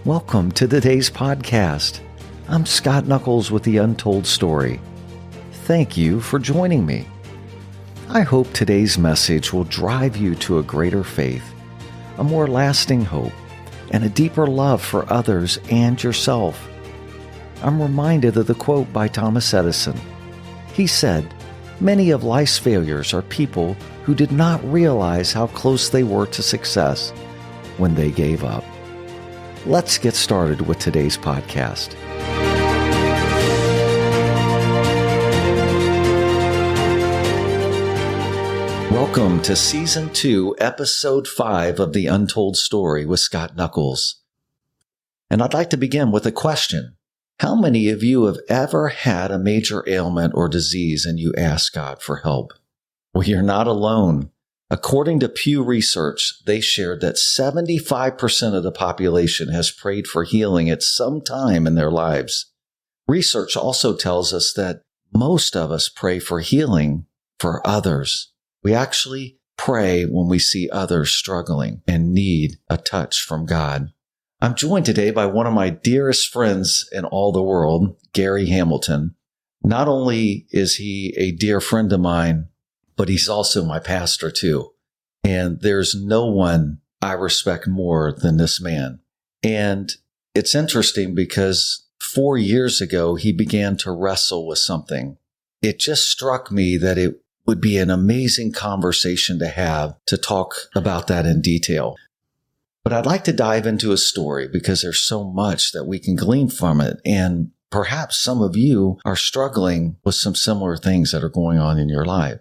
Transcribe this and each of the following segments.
Welcome to today's podcast. I'm Scott Knuckles with The Untold Story. Thank you for joining me. I hope today's message will drive you to a greater faith, a more lasting hope, and a deeper love for others and yourself. I'm reminded of the quote by Thomas Edison. He said, "Many of life's failures are people who did not realize how close they were to success when they gave up." Let's get started with today's podcast. Welcome to Season 2, Episode 5 of The Untold Story with Scott Knuckles. And I'd like to begin with a question. How many of you have ever had a major ailment or disease and you ask God for help? Well, you're not alone. According to Pew Research, they shared that 75% of the population has prayed for healing at some time in their lives. Research also tells us that most of us pray for healing for others. We actually pray when we see others struggling and need a touch from God. I'm joined today by one of my dearest friends in all the world, Garry Hamilton. Not only is he a dear friend of mine, but he's also my pastor too. And there's no one I respect more than this man. And it's interesting because 4 years ago, he began to wrestle with something. It just struck me that it would be an amazing conversation to have to talk about that in detail. But I'd like to dive into a story because there's so much that we can glean from it. And perhaps some of you are struggling with some similar things that are going on in your life.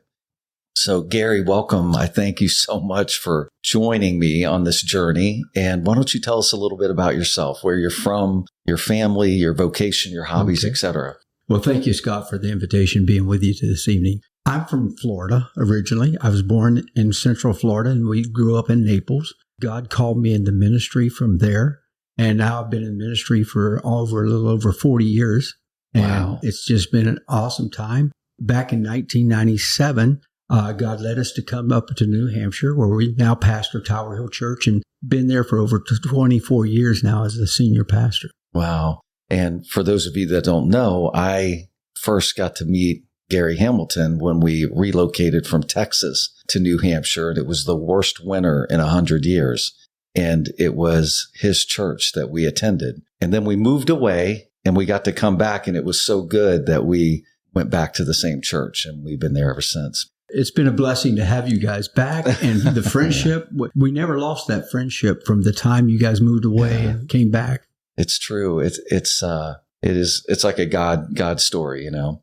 So Garry, welcome. I thank you so much for joining me on this journey. And why don't you tell us a little bit about yourself, where you're from, your family, your vocation, your hobbies, etc. Well, thank you, Scott, for the invitation, being with you this evening. I'm from Florida originally. I was born in Central Florida and we grew up in Naples. God called me into ministry from there. And now I've been in ministry for a little over 40 years. And Wow. It's just been an awesome time. Back in 1997, God led us to come up to New Hampshire, where we now pastor Tower Hill Church, and been there for over 24 years now as the senior pastor. Wow. And for those of you that don't know, I first got to meet Garry Hamilton when we relocated from Texas to New Hampshire. And it was the worst winter in 100 years. And it was his church that we attended. And then we moved away and we got to come back. And it was so good that we went back to the same church. And we've been there ever since. It's been a blessing to have you guys back, and the friendship, we never lost that friendship from the time you guys moved away and came back. It's true. It's like a God story, you know.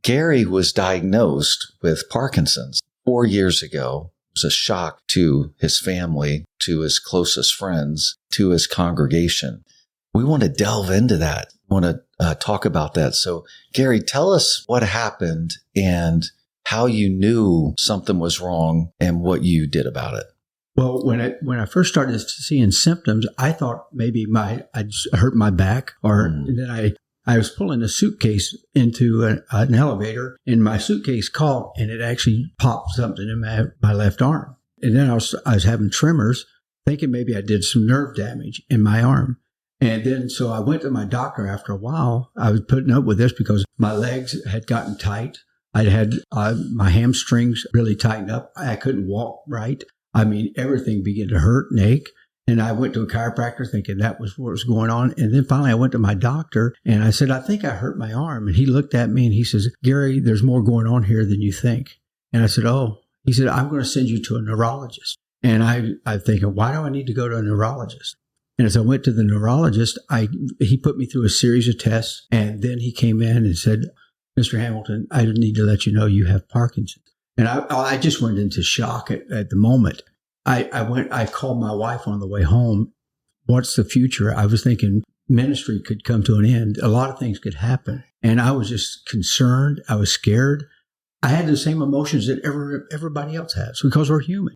Garry was diagnosed with Parkinson's 4 years ago. It was a shock to his family, to his closest friends, to his congregation. We want to delve into that. We want to talk about that. So, Garry, tell us what happened and how you knew something was wrong and what you did about it. Well, when I first started seeing symptoms, I thought maybe I just hurt my back, and then I was pulling a suitcase into an elevator, and my suitcase caught, and it actually popped something in my left arm. And then I was having tremors, thinking maybe I did some nerve damage in my arm. And then so I went to my doctor after a while. I was putting up with this because my legs had gotten tight. I'd had my hamstrings really tightened up. I couldn't walk right. I mean, everything began to hurt and ache. And I went to a chiropractor thinking that was what was going on. And then finally I went to my doctor and I said, I think I hurt my arm. And he looked at me and he says, Garry, there's more going on here than you think. And I said, oh, he said, I'm going to send you to a neurologist. And I'm thinking, why do I need to go to a neurologist? And as I went to the neurologist, he put me through a series of tests. And then he came in and said, Mr. Hamilton, I need to let you know you have Parkinson's. And I just went into shock at the moment. I called my wife on the way home. What's the future? I was thinking ministry could come to an end. A lot of things could happen. And I was just concerned. I was scared. I had the same emotions that everybody else has because we're human.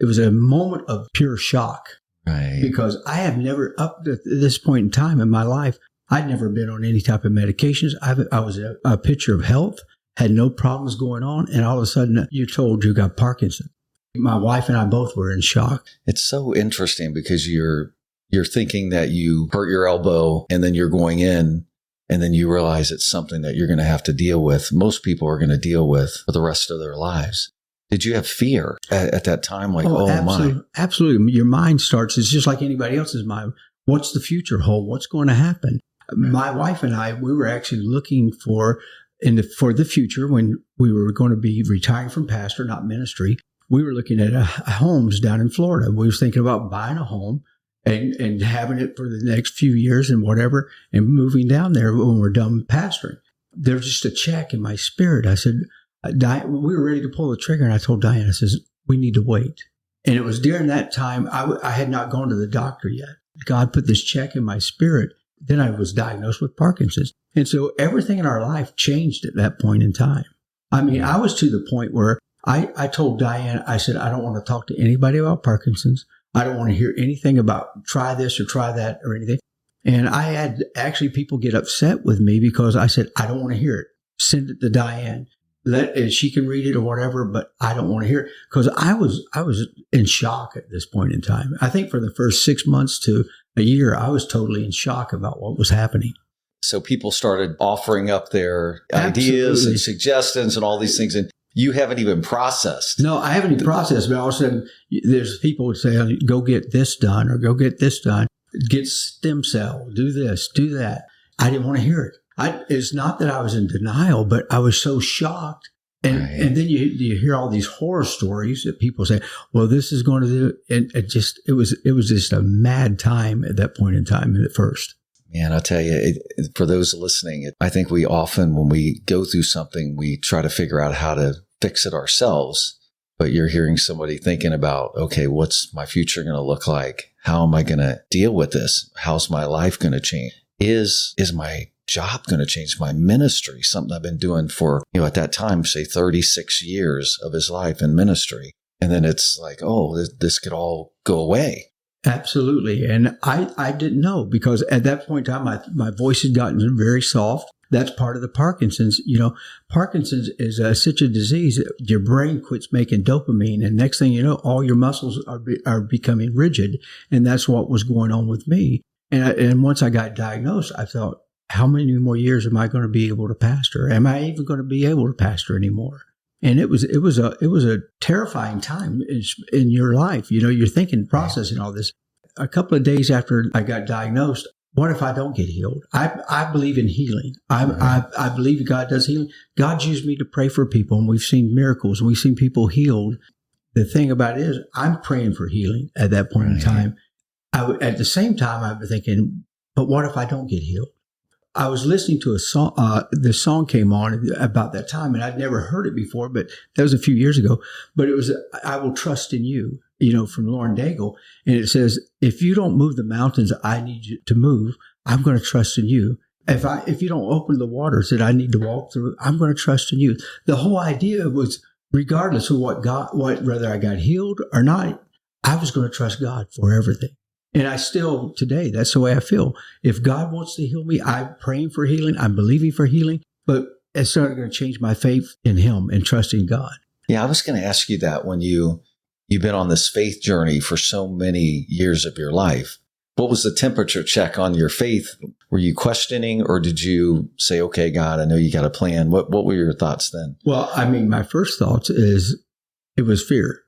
It was a moment of pure shock. Right. Because I have never, up to this point in time in my life, I'd never been on any type of medications. I was a picture of health, had no problems going on, and all of a sudden you're told you got Parkinson's. My wife and I both were in shock. It's so interesting because you're you're thinking that you hurt your elbow and then you're going in and then you realize it's something that you're going to have to deal with. Most people are going to deal with for the rest of their lives. Did you have fear at that time? Like, absolutely, my. Absolutely. Your mind starts, it's just like anybody else's mind. What's the future hold? What's going to happen? My wife and I, we were actually looking for the future when we were going to be retiring from pastor, not ministry. We were looking at homes down in Florida. We was thinking about buying a home and having it for the next few years and whatever, and moving down there when we're done pastoring. There was just a check in my spirit. I said, we were ready to pull the trigger, and I told Diane, I says, we need to wait. And it was during that time, I had not gone to the doctor yet. God put this check in my spirit. Then I was diagnosed with Parkinson's. And so everything in our life changed at that point in time. I mean, I was to the point where I told Diane, I said, I don't want to talk to anybody about Parkinson's. I don't want to hear anything about try this or try that or anything. And I had actually people get upset with me because I said, I don't want to hear it. Send it to Diane. She can read it or whatever, but I don't want to hear it. Because I was in shock at this point in time. I think for the first 6 months to a year, I was totally in shock about what was happening. So people started offering up their ideas and suggestions and all these things. And you haven't even processed. No, I haven't even processed. But all of a sudden, there's people would say, go get this done or go get this done. Get stem cell, do this, do that. I didn't want to hear it. It's not that I was in denial, but I was so shocked. And right. And then you hear all these horror stories that people say, well, this is going to do. And it was just a mad time at that point in time at first. Man, I'll tell you, for those listening, I think we often, when we go through something, we try to figure out how to fix it ourselves. But you're hearing somebody thinking about, okay, what's my future going to look like? How am I going to deal with this? How's my life going to change? Is my job going to change? My ministry, something I've been doing for, at that time, say 36 years of his life in ministry. And then it's like, oh, this could all go away. Absolutely. And I didn't know, because at that point in time, my voice had gotten very soft. That's part of the Parkinson's. Parkinson's is such a disease that your brain quits making dopamine. And next thing you know, all your muscles are becoming rigid. And that's what was going on with me. And once I got diagnosed, I thought, how many more years am I going to be able to pastor? Am I even going to be able to pastor anymore? And it was a terrifying time in your life. You're thinking, processing all this. A couple of days after I got diagnosed, what if I don't get healed? I believe in healing. I believe God does healing. God's used me to pray for people, and we've seen miracles, and we've seen people healed. The thing about it is, I'm praying for healing at that point in time. At the same time, I've been thinking, but what if I don't get healed? I was listening to a song, the song came on about that time, and I'd never heard it before, but that was a few years ago. But it was, I Will Trust in You, from Lauren Daigle. And it says, if you don't move the mountains I need you to move, I'm going to trust in you. If you don't open the waters that I need to walk through, I'm going to trust in you. The whole idea was, regardless of whether I got healed or not, I was going to trust God for everything. And I still, today, that's the way I feel. If God wants to heal me, I'm praying for healing. I'm believing for healing. But it's not going to change my faith in Him and trusting God. Yeah, I was going to ask you that when you've been on this faith journey for so many years of your life. What was the temperature check on your faith? Were you questioning, or did you say, okay, God, I know you got a plan? What were your thoughts then? Well, my first thoughts is it was fear.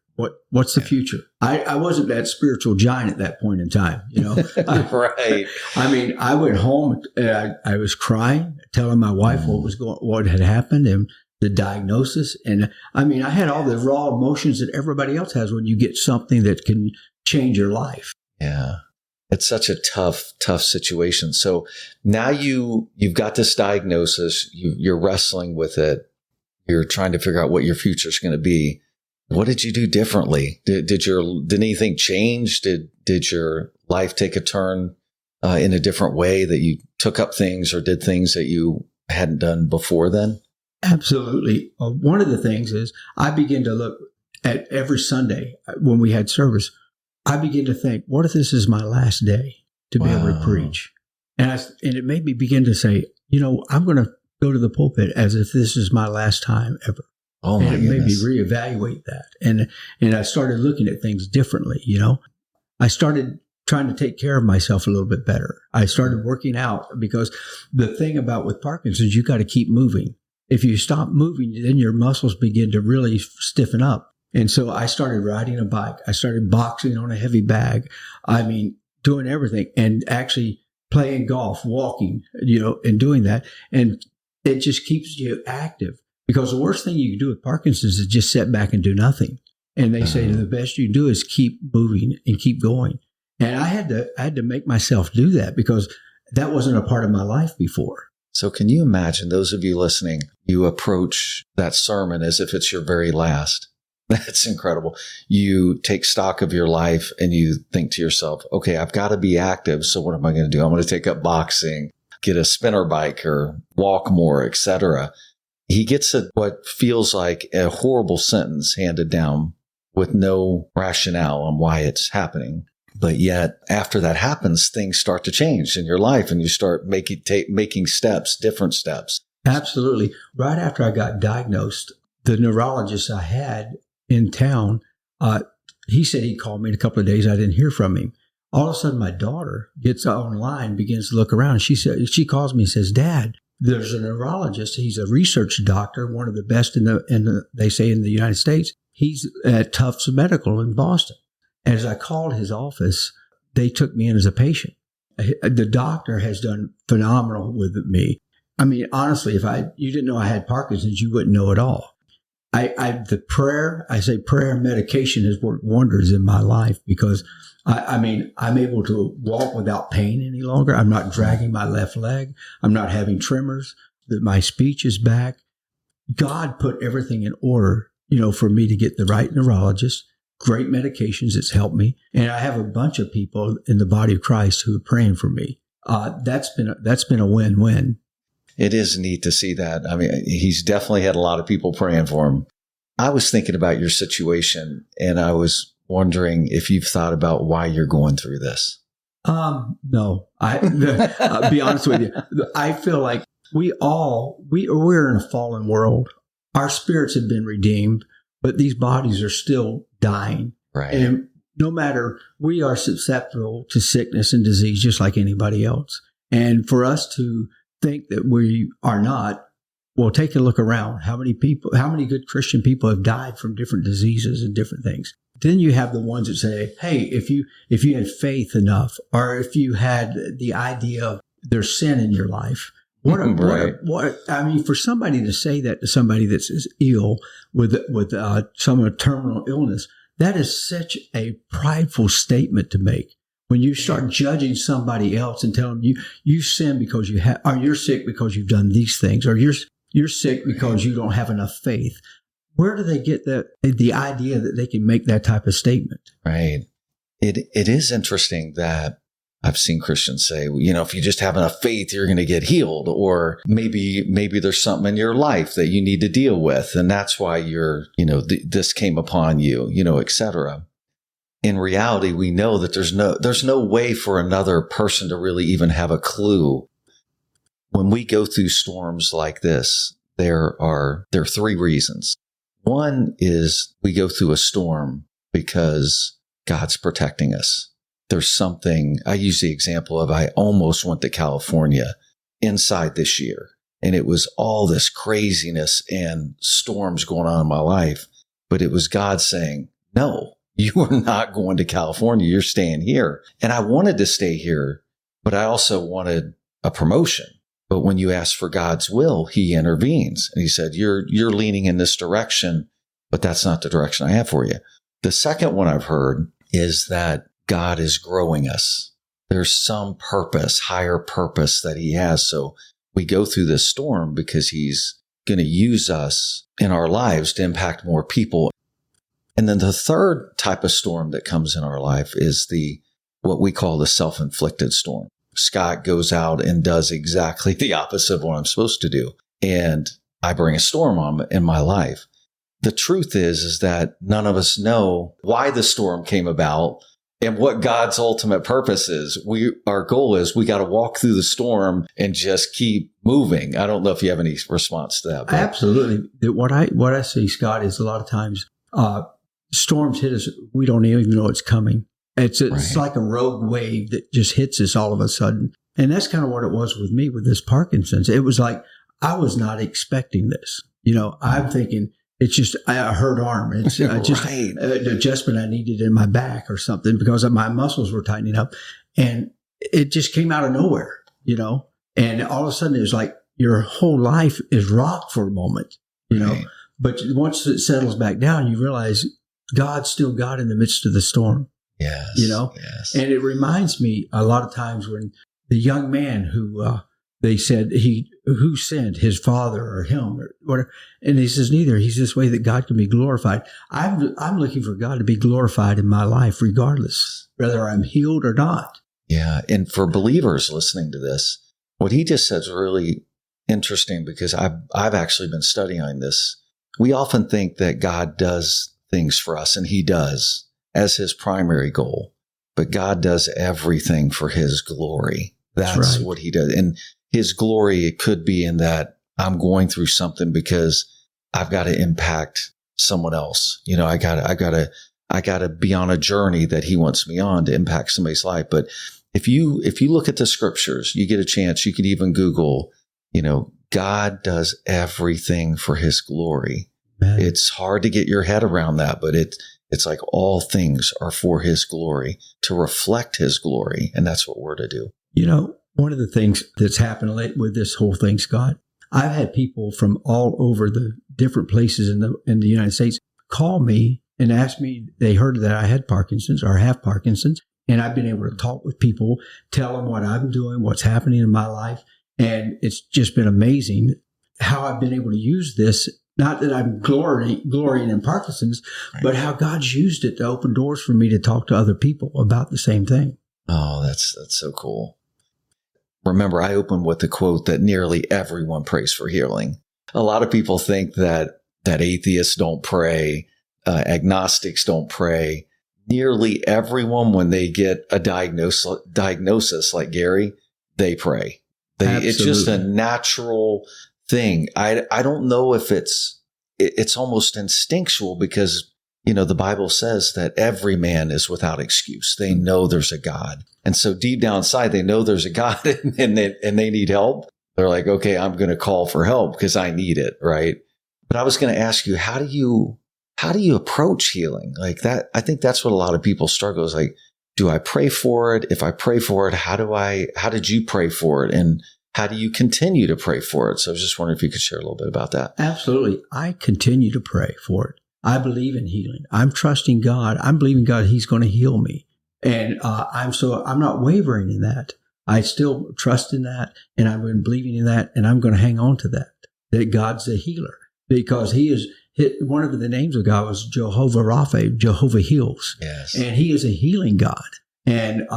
What's the future? I wasn't that spiritual giant at that point in time, Right. I went home and I was crying, telling my wife what had happened and the diagnosis. And I had all the raw emotions that everybody else has when you get something that can change your life. Yeah. It's such a tough situation. So now you've got this diagnosis, you're wrestling with it. You're trying to figure out what your future is going to be. What did you do differently? Did anything change? Did your life take a turn in a different way, that you took up things or did things that you hadn't done before then? Absolutely. One of the things is I began to look at every Sunday when we had service. I began to think, what if this is my last day to be able to preach? And it made me begin to say, I'm going to go to the pulpit as if this is my last time ever. Oh my goodness. Made me reevaluate that. And I started looking at things differently, I started trying to take care of myself a little bit better. I started working out because the thing about with Parkinson's, you got to keep moving. If you stop moving, then your muscles begin to really stiffen up. And so I started riding a bike. I started boxing on a heavy bag. I mean, doing everything and actually playing golf, walking, and doing that. And it just keeps you active, because the worst thing you can do with Parkinson's is just sit back and do nothing. And they say the best you can do is keep moving and keep going. And I had to make myself do that, because that wasn't a part of my life before. So can you imagine, those of you listening, you approach that sermon as if it's your very last. That's incredible. You take stock of your life and you think to yourself, okay, I've got to be active. So what am I going to do? I'm going to take up boxing, get a spinner bike or walk more, etc. He gets what feels like a horrible sentence handed down with no rationale on why it's happening. But yet, after that happens, things start to change in your life and you start making steps, different steps. Absolutely. Right after I got diagnosed, the neurologist I had in town, he said he'd call me in a couple of days. I didn't hear from him. All of a sudden, my daughter gets online, begins to look around. She calls me and says, "Dad, there's a neurologist. He's a research doctor, one of the best they say in the United States. He's at Tufts Medical in Boston." As I called his office, they took me in as a patient. The doctor has done phenomenal with me. I mean, honestly, if you didn't know I had Parkinson's, you wouldn't know at all. Prayer and medication has worked wonders in my life, because I'm able to walk without pain any longer. I'm not dragging my left leg. I'm not having tremors. My speech is back. God put everything in order, for me to get the right neurologist. Great medications. It's helped me. And I have a bunch of people in the body of Christ who are praying for me. That's been a win-win. It is neat to see that. I mean, he's definitely had a lot of people praying for him. I was thinking about your situation, and I was wondering if you've thought about why you're going through this. No. I'll be honest with you. I feel like we're in a fallen world. Our spirits have been redeemed, but these bodies are still dying. Right. And no matter, we are susceptible to sickness and disease just like anybody else. And for us to think that we are not, well, take a look around. How many good Christian people have died from different diseases and different things? Then you have the ones that say, hey, if you had faith enough, or if you had the idea of there's sin in your life, what I mean, for somebody to say that to somebody that's ill with some terminal illness, that is such a prideful statement to make. When you start judging somebody else and telling them you sin because or you're sick because you've done these things, or you're sick because you don't have enough faith. Where do they get the idea that they can make that type of statement? Right. It is interesting that I've seen Christians say, if you just have enough faith, you're going to get healed, or maybe there's something in your life that you need to deal with, and that's why this came upon you, etc. In reality, we know that there's no way for another person to really even have a clue. When we go through storms like this, there are three reasons. One is we go through a storm because God's protecting us. There's something, I use the example of, I almost went to California inside this year, and it was all this craziness and storms going on in my life. But it was God saying, no, you are not going to California. You're staying here. And I wanted to stay here, but I also wanted a promotion. But when you ask for God's will, he intervenes. And he said, you're leaning in this direction, but that's not the direction I have for you. The second one I've heard is that God is growing us. There's some purpose, higher purpose that he has. So we go through this storm because he's going to use us in our lives to impact more people. And then the third type of storm that comes in our life is what we call the self-inflicted storm. Scott goes out and does exactly the opposite of what I'm supposed to do. And I bring a storm on in my life. The truth is that none of us know why the storm came about and what God's ultimate purpose is. Our goal is we got to walk through the storm and just keep moving. I don't know if you have any response to that. But. Absolutely. What I see, Scott, is a lot of times storms hit us. We don't even know it's coming. It's like a rogue wave that just hits us all of a sudden. And that's kind of what it was with me with this Parkinson's. It was like, I was not expecting this. I'm thinking it's just a hurt arm. It's just an adjustment I needed in my back or something because my muscles were tightening up. And it just came out of nowhere, and all of a sudden it was like your whole life is rocked for a moment, but once it settles back down, you realize God's still God in the midst of the storm. Yes. Yes. And it reminds me a lot of times when the young man who they said who sinned, his father or him or whatever, and he says neither. He's this way that God can be glorified. I'm looking for God to be glorified in my life, regardless whether I'm healed or not. Yeah, and for believers listening to this, what he just said is really interesting because I've actually been studying this. We often think that God does things for us, and he does as his primary goal. But God does everything for his glory. That's right. What he does. And his glory, it could be in that I'm going through something because I've got to impact someone else. I gotta be on a journey that he wants me on to impact somebody's life. But if you look at the scriptures, you get a chance, you could even Google, God does everything for his glory. Man. It's hard to get your head around that, but it's like all things are for his glory, to reflect his glory. And that's what we're to do. One of the things that's happened with this whole thing, Scott, I've had people from all over the different places in the United States call me and ask me, they heard that I had Parkinson's or have Parkinson's. And I've been able to talk with people, tell them what I'm doing, what's happening in my life. And it's just been amazing how I've been able to use this. Not that I'm glorying in Parkinson's, but how God's used it to open doors for me to talk to other people about the same thing. Oh, that's so cool. Remember, I opened with the quote that nearly everyone prays for healing. A lot of people think that atheists don't pray, agnostics don't pray. Nearly everyone, when they get a diagnosis like Gary, they pray. It's just a natural thing. I don't know if it's almost instinctual because, the Bible says that every man is without excuse. They know there's a God. And so deep down inside, they know there's a God and they need help. They're like, okay, I'm going to call for help because I need it. Right. But I was going to ask you, how do you approach healing like that? I think that's what a lot of people struggle is like, do I pray for it? If I pray for it, how did you pray for it? And how do you continue to pray for it? So I was just wondering if you could share a little bit about that. Absolutely. I continue to pray for it. I believe in healing. I'm trusting God. I'm believing God, he's going to heal me. And I'm not wavering in that. I still trust in that. And I've been believing in that. And I'm going to hang on to that God's a healer because he is. One of the names of God was Jehovah Rapha, Jehovah heals. Yes. And he is a healing God. And,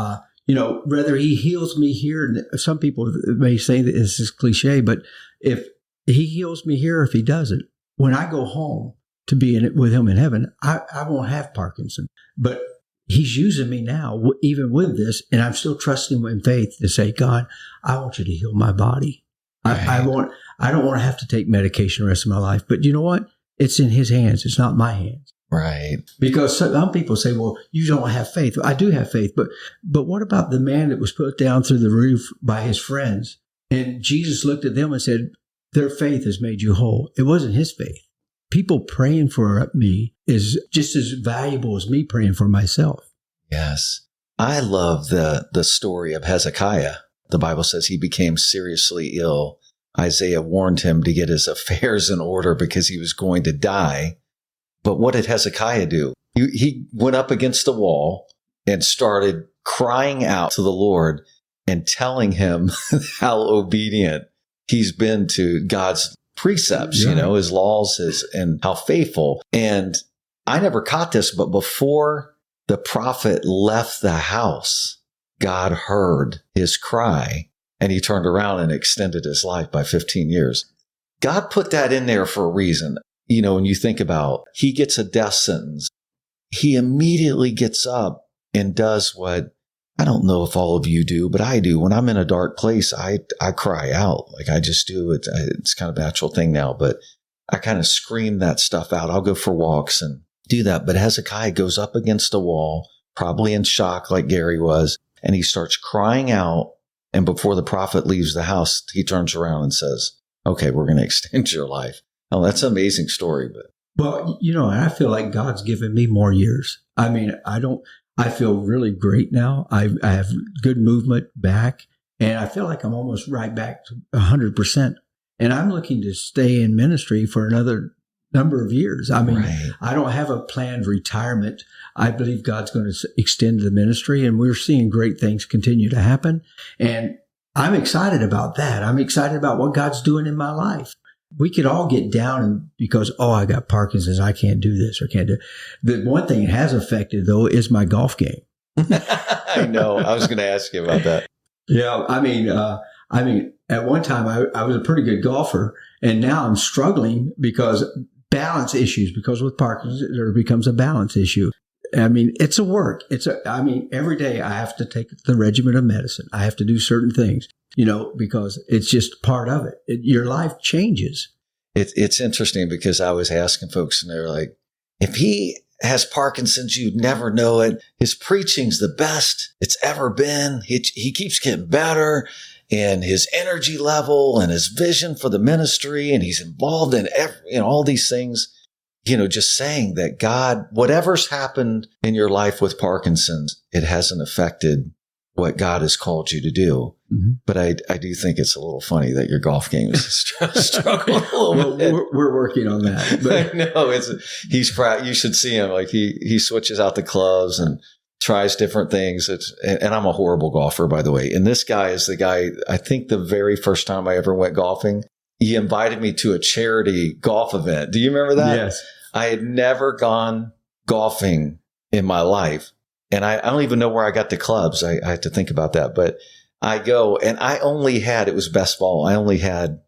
whether he heals me here, and some people may say that this is cliche, but if he heals me here, if he doesn't, when I go home to be with him in heaven, I won't have Parkinson's. But he's using me now, even with this, and I'm still trusting him in faith to say, God, I want you to heal my body. Right. I don't want to have to take medication the rest of my life. But you know what? It's in his hands. It's not my hands. Right. Because some people say, well, you don't have faith. I do have faith. But what about the man that was put down through the roof by his friends? And Jesus looked at them and said, their faith has made you whole. It wasn't his faith. People praying for me is just as valuable as me praying for myself. Yes. I love the story of Hezekiah. The Bible says he became seriously ill. Isaiah warned him to get his affairs in order because he was going to die. But what did Hezekiah do? He went up against the wall and started crying out to the Lord and telling him how obedient he's been to God's precepts, his laws, and how faithful. And I never caught this, but before the prophet left the house, God heard his cry and he turned around and extended his life by 15 years. God put that in there for a reason. When you think about, he gets a death sentence, he immediately gets up and does what, I don't know if all of you do, but I do. When I'm in a dark place, I cry out. Like I just do. It's kind of a natural thing now, but I kind of scream that stuff out. I'll go for walks and do that. But Hezekiah goes up against a wall, probably in shock like Garry was, and he starts crying out. And before the prophet leaves the house, he turns around and says, okay, we're going to extend your life. Oh, that's an amazing story. But Well, I feel like God's given me more years. I mean, I feel really great now. I have good movement back, and I feel like I'm almost right back to 100%. And I'm looking to stay in ministry for another number of years. I mean, Right. I don't have a planned retirement. I believe God's going to extend the ministry, and we're seeing great things continue to happen. And I'm excited about that. I'm excited about what God's doing in my life. We could all get down because, I got Parkinson's, I can't do this or can't do. The one thing it has affected, though, is my golf game. I know. I was going to ask you about that. Yeah, I mean, at one time I was a pretty good golfer, and now I'm struggling because balance issues. Because with Parkinson's, there becomes a balance issue. I mean, it's a work. Every day I have to take the regimen of medicine. I have to do certain things, because it's just part of it. Your life changes. It's interesting because I was asking folks, and they're like, if he has Parkinson's, you'd never know it. His preaching's the best it's ever been. He keeps getting better, and his energy level and his vision for the ministry, and he's involved in all these things. Just saying that God, whatever's happened in your life with Parkinson's, it hasn't affected what God has called you to do. Mm-hmm. But I do think it's a little funny that your golf game is struggling a little bit. We're working on that. But. I know he's proud. You should see him. Like he switches out the clubs and tries different things. And I'm a horrible golfer, by the way. And this guy is the guy, I think the very first time I ever went golfing, he invited me to a charity golf event. Do you remember that? Yes. I had never gone golfing in my life. And I don't even know where I got the clubs. I had to think about that. But I go, and it was best ball. I only had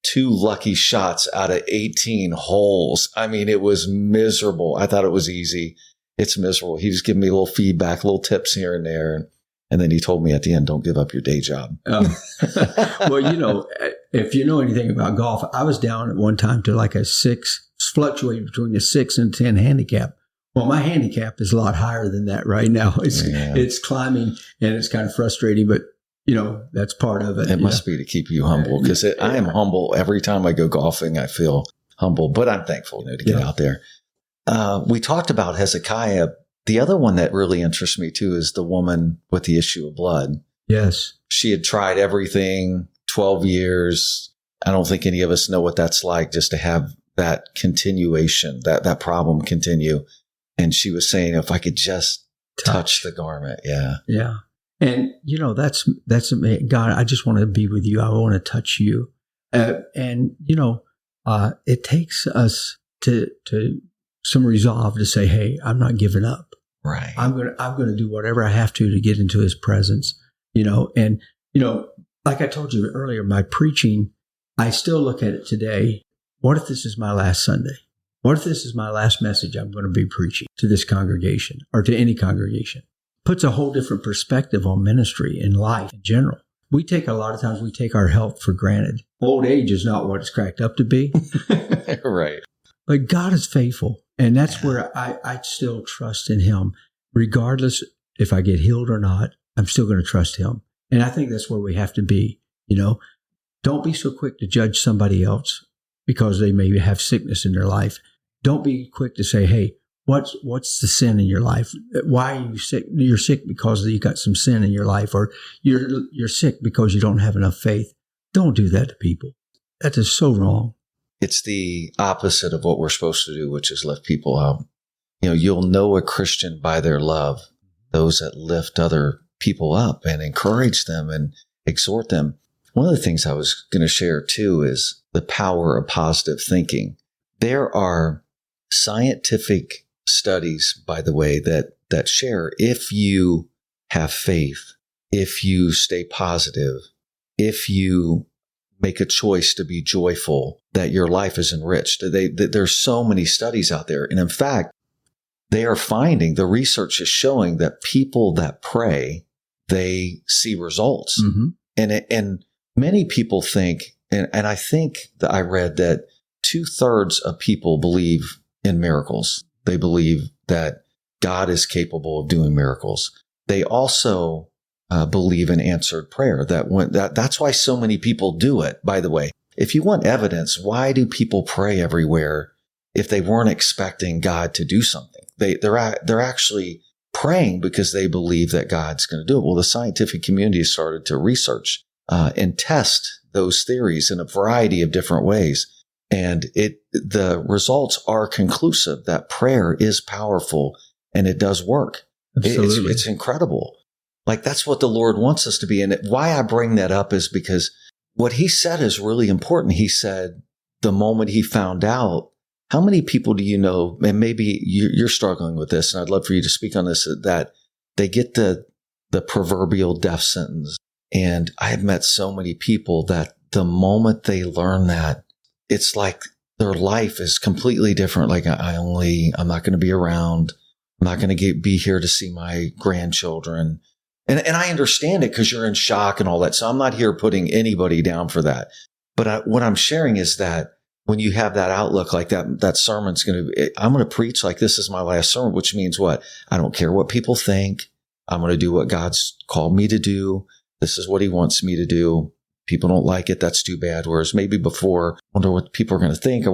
2 lucky shots out of 18 holes. I mean, it was miserable. I thought it was easy. It's miserable. He was giving me a little feedback, little tips here and there. And then he told me at the end, don't give up your day job. Well, if you know anything about golf, I was down at one time to like a 6, fluctuating between a 6 and 10 handicap. Well, my handicap is a lot higher than that right now. It's climbing, and it's kind of frustrating, but that's part of it. It must be to keep you humble, because I am humble every time I go golfing. I feel humble, but I'm thankful to get out there. We talked about Hezekiah. The other one that really interests me too is the woman with the issue of blood. Yes. She had tried everything, 12 years. I don't think any of us know what that's like, just to have that continuation, that problem continue. And she was saying, if I could just touch the garment. Yeah. Yeah. And, that's God, I just want to be with you. I want to touch you. And it takes us to some resolve to say, hey, I'm not giving up. Right. I'm going to do whatever I have to get into his presence, and, like I told you earlier, my preaching, I still look at it today. What if this is my last Sunday? What if this is my last message I'm going to be preaching to this congregation or to any congregation? Puts a whole different perspective on ministry and life in general. A lot of times we take our health for granted. Old age is not what it's cracked up to be. Right. But God is faithful. And that's where I still trust in him. Regardless if I get healed or not, I'm still going to trust him. And I think that's where we have to be. Don't be so quick to judge somebody else because they may have sickness in their life. Don't be quick to say, hey, what's the sin in your life? Why are you sick? You're sick because you got some sin in your life, or you're sick because you don't have enough faith. Don't do that to people. That is so wrong. It's the opposite of what we're supposed to do, which is lift people up. You'll know a Christian by their love, those that lift other people up and encourage them and exhort them. One of the things I was going to share too is the power of positive thinking. There are scientific studies, by the way, that share if you have faith, if you stay positive, if you make a choice to be joyful, that your life is enriched. There's so many studies out there. And in fact, they are finding, the research is showing that people that pray, they see results. Mm-hmm. And many people think, and I think that I read that 2/3 of people believe in miracles. They believe that God is capable of doing miracles. They also believe in answered prayer. That's why so many people do it, by the way. If you want evidence, why do people pray everywhere if they weren't expecting God to do something? They're actually praying because they believe that God's going to do it. Well, the scientific community has started to research and test those theories in a variety of different ways. And the results are conclusive that prayer is powerful and it does work. Absolutely. It's incredible. Like, that's what the Lord wants us to be. And why I bring that up is because what he said is really important. He said the moment he found out, how many people do you know, and maybe you're struggling with this, and I'd love for you to speak on this, that they get the proverbial death sentence. And I have met so many people that the moment they learn that, it's like their life is completely different. Like, I'm not going to be around. I'm not going to be here to see my grandchildren. And I understand it because you're in shock and all that. So I'm not here putting anybody down for that. But what I'm sharing is that when you have that outlook like that sermon's I'm going to preach like this is my last sermon, which means what? I don't care what people think. I'm going to do what God's called me to do. This is what he wants me to do. People don't like it. That's too bad. Whereas maybe before, I wonder what people are going to think.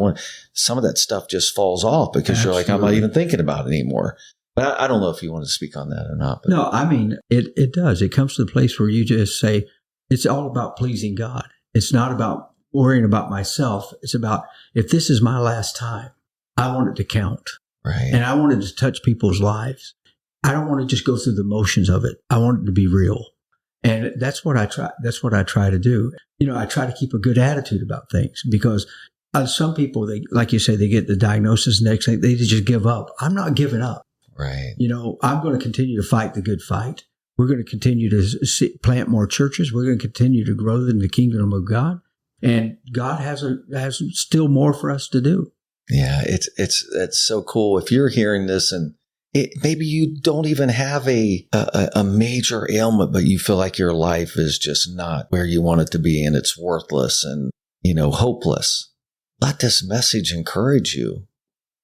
Some of that stuff just falls off because You're like, I'm not even thinking about it anymore. But I don't know if you want to speak on that or not. But. No, I mean, it does. It comes to the place where you just say, it's all about pleasing God. It's not about worrying about myself. It's about, if this is my last time, I want it to count. Right. And I want it to touch people's lives. I don't want to just go through the motions of it. I want it to be real. And that's what I try. That's what I try to do. I try to keep a good attitude about things because some people, like you say, they get the diagnosis next thing, they just give up. I'm not giving up. Right. I'm going to continue to fight the good fight. We're going to continue to plant more churches. We're going to continue to grow in the kingdom of God. And God has still more for us to do. Yeah, it's so cool. If you're hearing this and maybe you don't even have a major ailment, but you feel like your life is just not where you want it to be and it's worthless and, hopeless. Let this message encourage you.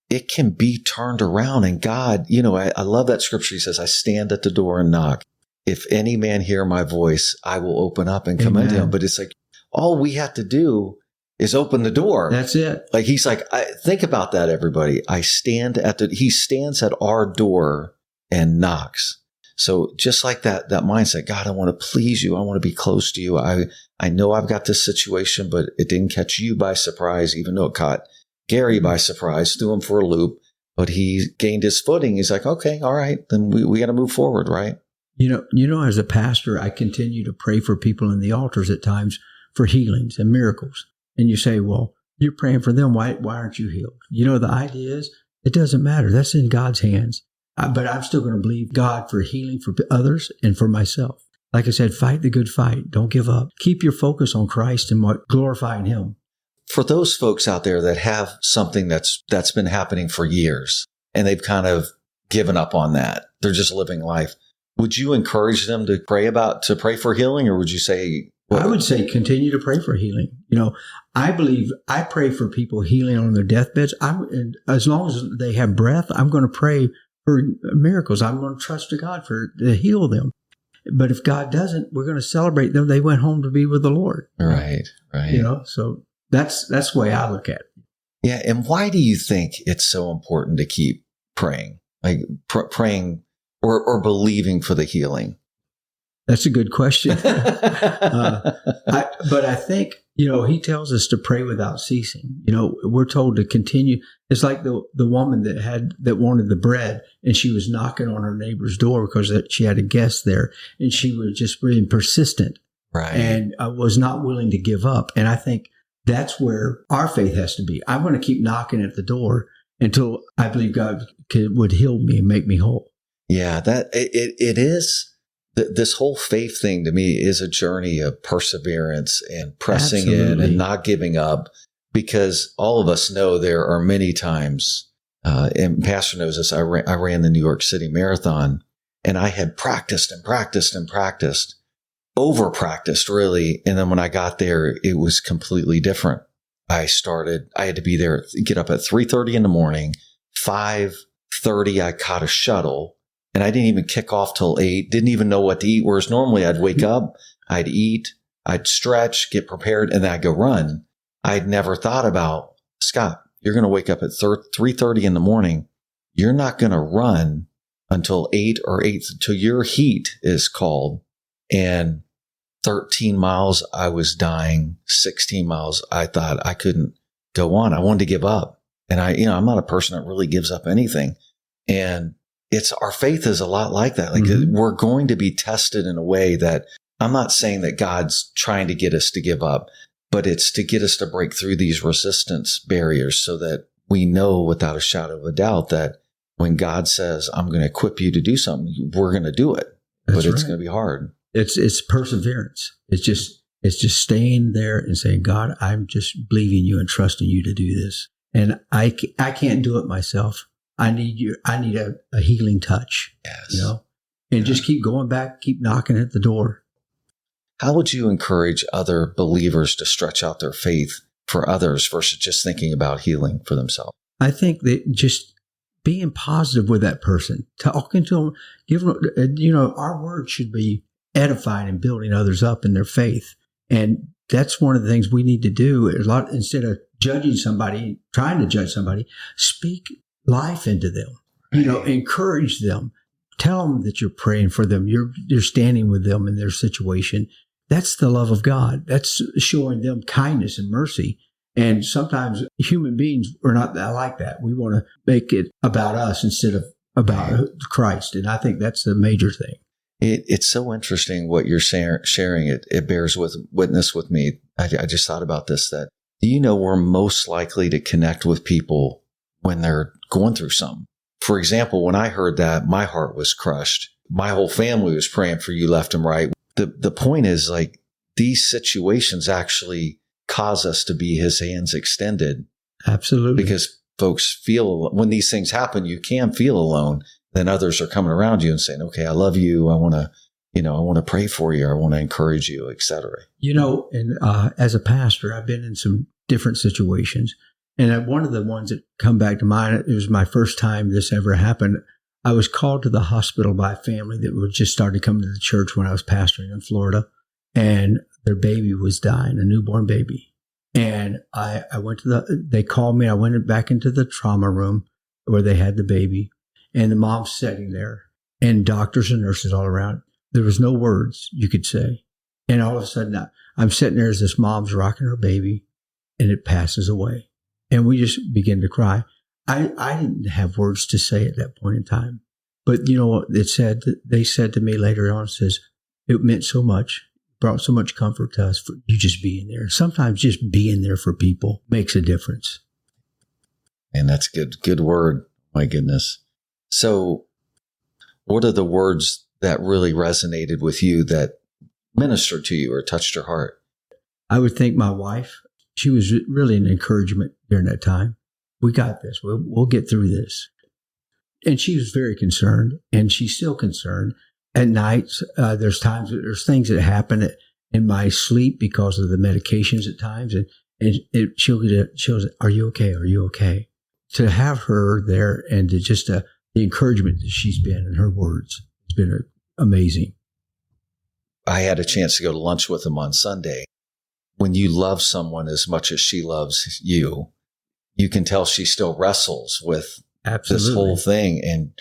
It can be turned around. And God, I love that scripture. He says, I stand at the door and knock. If any man hear my voice, I will open up and come into him. But it's like, all we have to do is open the door. That's it. Like he's like, think about that, everybody. He stands at our door and knocks. So just like that mindset, God, I want to please you. I want to be close to you. I know I've got this situation, but it didn't catch you by surprise, even though it caught Garry by surprise, threw him for a loop, but he gained his footing. He's like, okay, all right, then we got to move forward, right? As a pastor, I continue to pray for people in the altars at times for healings and miracles. And you say, well, you're praying for them. Why aren't you healed? The idea is it doesn't matter. That's in God's hands. But I'm still going to believe God for healing for others and for myself. Like I said, fight the good fight. Don't give up. Keep your focus on Christ and glorifying him. For those folks out there that have something that's been happening for years and they've kind of given up on that, they're just living life. Would you encourage them to pray for healing, or would you say? I would say continue to pray for healing. I pray for people healing on their deathbeds. As long as they have breath, I'm going to pray for miracles. I'm going to trust to God to heal them. But if God doesn't, we're going to celebrate them. They went home to be with the Lord. Right. So that's the way I look at it. Yeah. And why do you think it's so important to keep praying, like praying or believing for the healing? That's a good question. But I think, he tells us to pray without ceasing. We're told to continue. It's like the woman that wanted the bread, and she was knocking on her neighbor's door because she had a guest there, and she was just being persistent. Right. And was not willing to give up. And I think that's where our faith has to be. I'm going to keep knocking at the door until I believe God would heal me and make me whole. Yeah, that it is. This whole faith thing to me is a journey of perseverance and pressing in and not giving up, because all of us know there are many times, and Pastor knows this, I ran the New York City Marathon, and I had practiced and practiced and practiced, over practiced really. And then when I got there, it was completely different. I had to be there, get up at 3:30 in the morning, 5:30 8:30, I caught a shuttle, and I didn't even kick off till 8, didn't even know what to eat. Whereas normally I'd wake up, I'd eat, I'd stretch, get prepared, and then I'd go run. I'd never thought about, Scott, you're going to wake up at 3:30 in the morning. You're not going to run until 8 or 8 till your heat is called. And 13 miles, I was dying. 16 miles, I thought I couldn't go on. I wanted to give up. And I'm not a person that really gives up anything. And our faith is a lot like that. Like we're going to be tested in a way that I'm not saying that God's trying to get us to give up, but it's to get us to break through these resistance barriers so that we know without a shadow of a doubt that when God says, I'm going to equip you to do something, we're going to do it. But it's going to be hard. It's perseverance. It's just staying there and saying, God, I'm just believing you and trusting you to do this. And I can't do it myself. I need you. I need a healing touch, and just keep going back, keep knocking at the door. How would you encourage other believers to stretch out their faith for others versus just thinking about healing for themselves? I think that just being positive with that person, talking to them, giving them, our words should be edifying and building others up in their faith. And that's one of the things we need to do instead of judging somebody, trying to judge somebody, speak life into them, encourage them, tell them that you're praying for them. You're standing with them in their situation. That's the love of God. That's showing them kindness and mercy. And sometimes human beings are not like that. We want to make it about us instead of about Christ. And I think that's the major thing. It's so interesting what you're sharing. It bears witness with me. I just thought about this, that we're most likely to connect with people when they're going through something. For example, when I heard that, my heart was crushed. My whole family was praying for you left and right. The point is, like, these situations actually cause us to be his hands extended. Absolutely. Because folks feel, when these things happen, you can feel alone. Then others are coming around you and saying, okay, I love you. I want to pray for you. I want to encourage you, etc. And as a pastor, I've been in some different situations. And one of the ones that come back to mind, it was my first time this ever happened. I was called to the hospital by a family that was just starting to come to the church when I was pastoring in Florida. And their baby was dying, a newborn baby. And I went they called me. I went back into the trauma room where they had the baby. And the mom's sitting there, and doctors and nurses all around. There was no words you could say. And all of a sudden, I'm sitting there as this mom's rocking her baby, and it passes away. And we just begin to cry. I didn't have words to say at that point in time. But you know what they said to me later on, says, it meant so much, brought so much comfort to us for you just being there. Sometimes just being there for people makes a difference. And that's good word. My goodness. So what are the words that really resonated with you, that ministered to you or touched your heart? I would think my wife, she was really an encouragement during that time. We got this. We'll get through this. And she was very concerned, and she's still concerned. At nights, there's things that happen in my sleep because of the medications at times. And she'll say, are you okay? Are you okay? To have her there and to just the encouragement that she's been in her words, it's been amazing. I had a chance to go to lunch with them on Sunday. When you love someone as much as she loves you, you can tell she still wrestles with this whole thing. And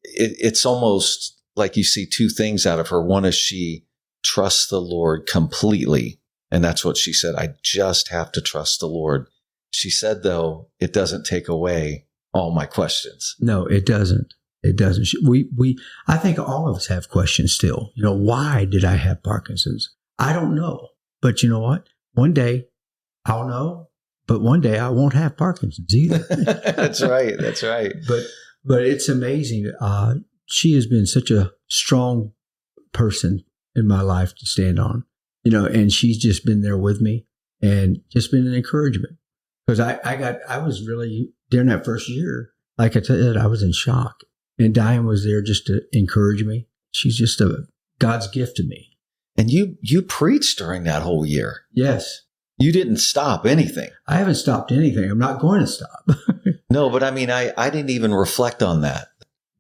it's almost like you see two things out of her. One is she trusts the Lord completely. And that's what she said. I just have to trust the Lord. She said, though, it doesn't take away all my questions. No, it doesn't. It doesn't. I think all of us have questions still. Why did I have Parkinson's? I don't know. But you know what? One day I'll know, but one day I won't have Parkinson's either. That's right. That's right. But it's amazing. She has been such a strong person in my life to stand on, and she's just been there with me and just been an encouragement. Because I was really, during that first year, like I said, I was in shock. And Diane was there just to encourage me. She's just God's gift to me. And you preached during that whole year. Yes. You didn't stop anything. I haven't stopped anything. I'm not going to stop. No, but I mean, I didn't even reflect on that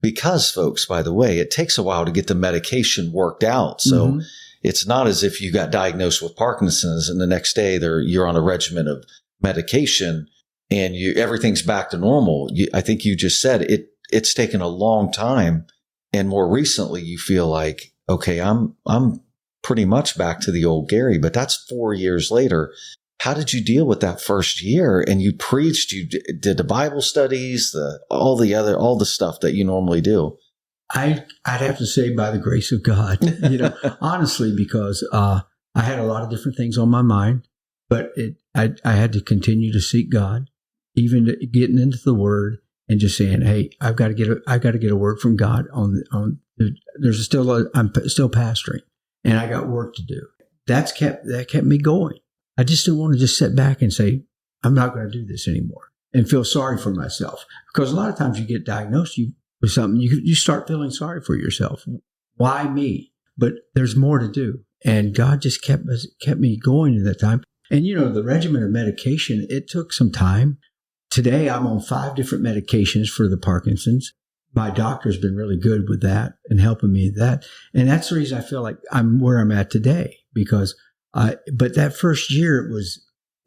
because, folks, by the way, it takes a while to get the medication worked out. So it's not as if you got diagnosed with Parkinson's and the next day you're on a regimen of medication and everything's back to normal. I think you just said it's taken a long time. And more recently, you feel like, okay, I'm pretty much back to the old Garry, but that's 4 years later. How did you deal with that first year? And you preached, you did the Bible studies, all the stuff that you normally do. I'd have to say by the grace of God, honestly, because I had a lot of different things on my mind, but I had to continue to seek God, even getting into the Word and just saying, "Hey, I've got to get a word from God on I'm still pastoring, and I got work to do." That kept me going. I just didn't want to just sit back and say, I'm not going to do this anymore and feel sorry for myself. Because a lot of times you get diagnosed with something, you start feeling sorry for yourself. Why me? But there's more to do. And God just kept me going at that time. And, the regimen of medication, it took some time. Today, I'm on 5 different medications for the Parkinson's. My doctor's been really good with that and helping me with that. And that's the reason I feel like I'm where I'm at today, because but that first year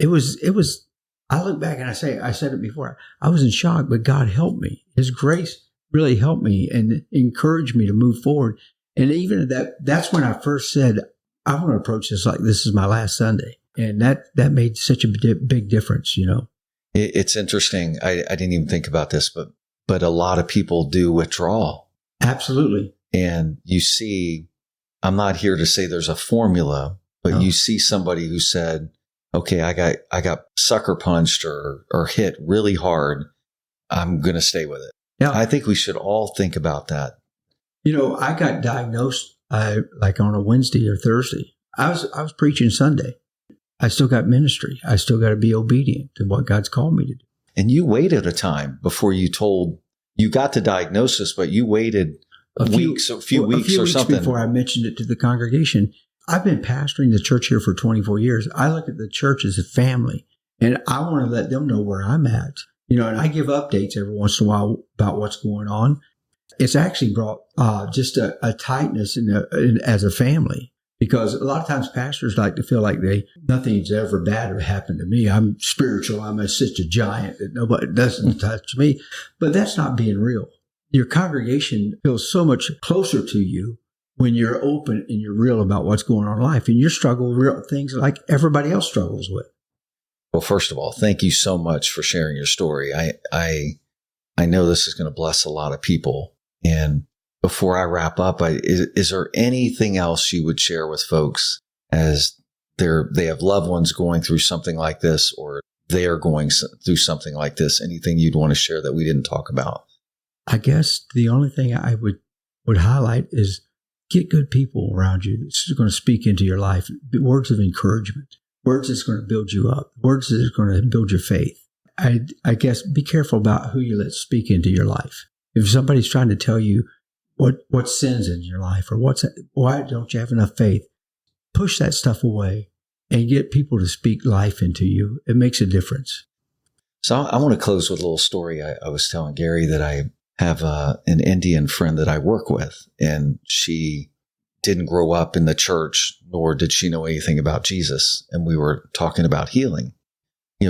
it was, I look back and I said it before, I was in shock, but God helped me. His grace really helped me and encouraged me to move forward. And even that's when I first said, I want to approach this like this is my last Sunday. And that made such a big difference, It's interesting. I didn't even think about this, but a lot of people do withdraw. Absolutely. And you see, I'm not here to say there's a formula, but you see somebody who said, okay, I got sucker punched or hit really hard. I'm going to stay with it. Yeah. I think we should all think about that. I got diagnosed like on a Wednesday or Thursday. I was preaching Sunday. I still got ministry. I still got to be obedient to what God's called me to do. And you waited a time before you got the diagnosis, but you waited a few weeks before I mentioned it to the congregation. I've been pastoring the church here for 24 years. I look at the church as a family, and I want to let them know where I'm at. And I give updates every once in a while about what's going on. It's actually brought just a tightness as a family, because a lot of times pastors like to feel like nothing's ever bad happened to me. I'm spiritual. I'm such a giant that nobody doesn't touch me. But that's not being real. Your congregation feels so much closer to you when you're open and you're real about what's going on in life, and you struggle with real things like everybody else struggles with. Well, first of all, thank you so much for sharing your story. I know this is going to bless a lot of people. And before I wrap up, is there anything else you would share with folks as they have loved ones going through something like this, or they are going through something like this? Anything you'd want to share that we didn't talk about? I guess the only thing I would highlight is get good people around you that's going to speak into your life. Words of encouragement, words that's going to build you up, words that's going to build your faith. I guess be careful about who you let speak into your life. If somebody's trying to tell you what sin's in your life, or why don't you have enough faith, push that stuff away and get people to speak life into you. It makes a difference. So I want to close with a little story. I was telling Garry that I have an Indian friend that I work with, and she didn't grow up in the church, nor did she know anything about Jesus. And we were talking about healing.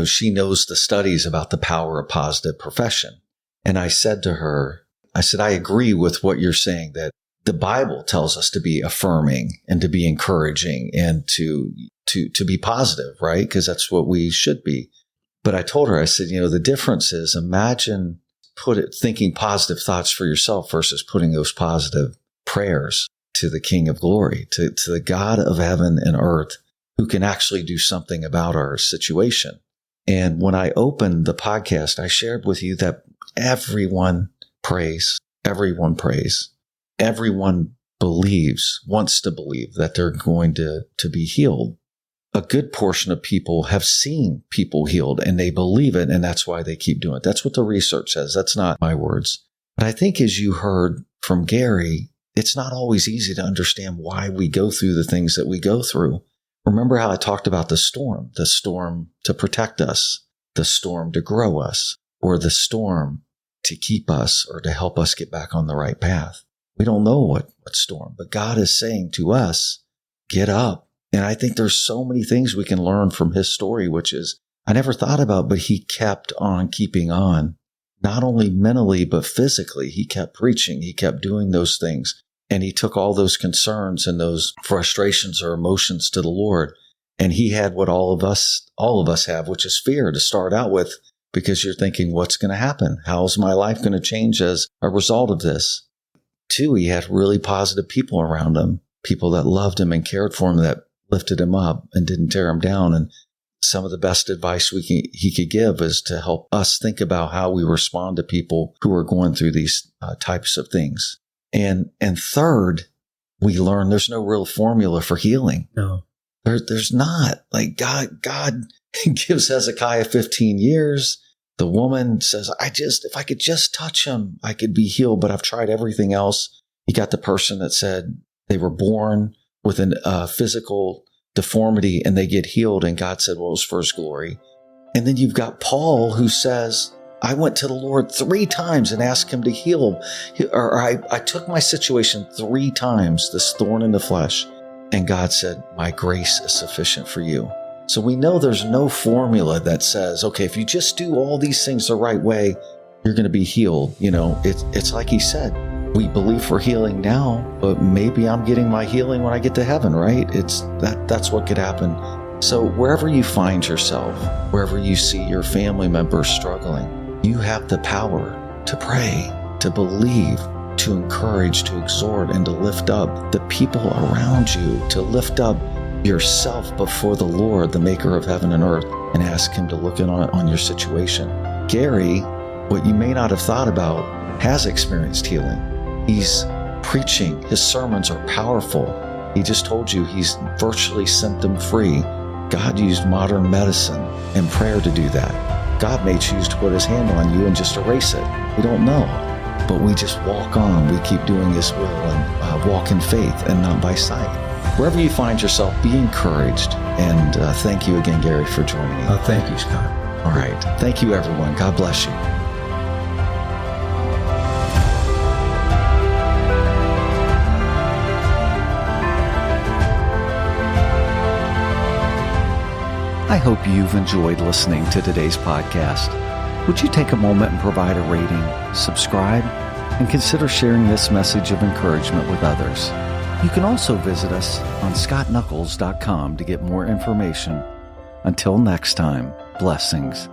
She knows the studies about the power of positive profession. And I said to her, I agree with what you're saying, that the Bible tells us to be affirming and to be encouraging and to be positive, right? Because that's what we should be. But I told her, I said, the difference is, imagine thinking positive thoughts for yourself versus putting those positive prayers to the King of Glory, to the God of heaven and earth, who can actually do something about our situation. And when I opened the podcast, I shared with you that everyone prays. Everyone prays. Everyone wants to believe that they're going to be healed. A good portion of people have seen people healed and they believe it, and that's why they keep doing it. That's what the research says. That's not my words. But I think, as you heard from Garry, it's not always easy to understand why we go through the things that we go through. Remember how I talked about the storm to protect us, the storm to grow us, or the storm to keep us or to help us get back on the right path. We don't know what storm, but God is saying to us, get up. And I think there's so many things we can learn from his story, which is I never thought about, but he kept on keeping on, not only mentally, but physically. He kept preaching. He kept doing those things. And he took all those concerns and those frustrations or emotions to the Lord. And he had what all of us have, which is fear to start out with, because you're thinking, what's going to happen? How's my life going to change as a result of this? 2, he had really positive people around him, people that loved him and cared for him, that lifted him up and didn't tear him down. And some of the best advice he could give is to help us think about how we respond to people who are going through these types of things. And 3rd, we learn there's no real formula for healing. No. There's not. Like God gives Hezekiah 15 years. The woman says, if I could just touch him, I could be healed, but I've tried everything else. You got the person that said they were born with a physical deformity and they get healed, and God said, well, it was for his glory. And then you've got Paul who says, I went to the Lord 3 times and asked him to heal, or I took my situation 3 times, this thorn in the flesh, and God said, my grace is sufficient for you. So we know there's no formula that says, okay, if you just do all these things the right way, you're going to be healed. It's like he said, we believe for healing now, but maybe I'm getting my healing when I get to heaven, right? That's what could happen. So wherever you find yourself, wherever you see your family members struggling, you have the power to pray, to believe, to encourage, to exhort, and to lift up the people around you, to lift up yourself before the Lord, the maker of heaven and earth, and ask him to look in on your situation. Gary, what you may not have thought about, has experienced healing. He's preaching. His sermons are powerful. He just told you he's virtually symptom-free. God used modern medicine and prayer to do that. God may choose to put his hand on you and just erase it. We don't know. But we just walk on. We keep doing his will and walk in faith and not by sight. Wherever you find yourself, be encouraged. And thank you again, Gary, for joining me. Thank you, Scott. All right. Thank you, everyone. God bless you. I hope you've enjoyed listening to today's podcast. Would you take a moment and provide a rating, subscribe, and consider sharing this message of encouragement with others? You can also visit us on scottnuckles.com to get more information. Until next time, blessings.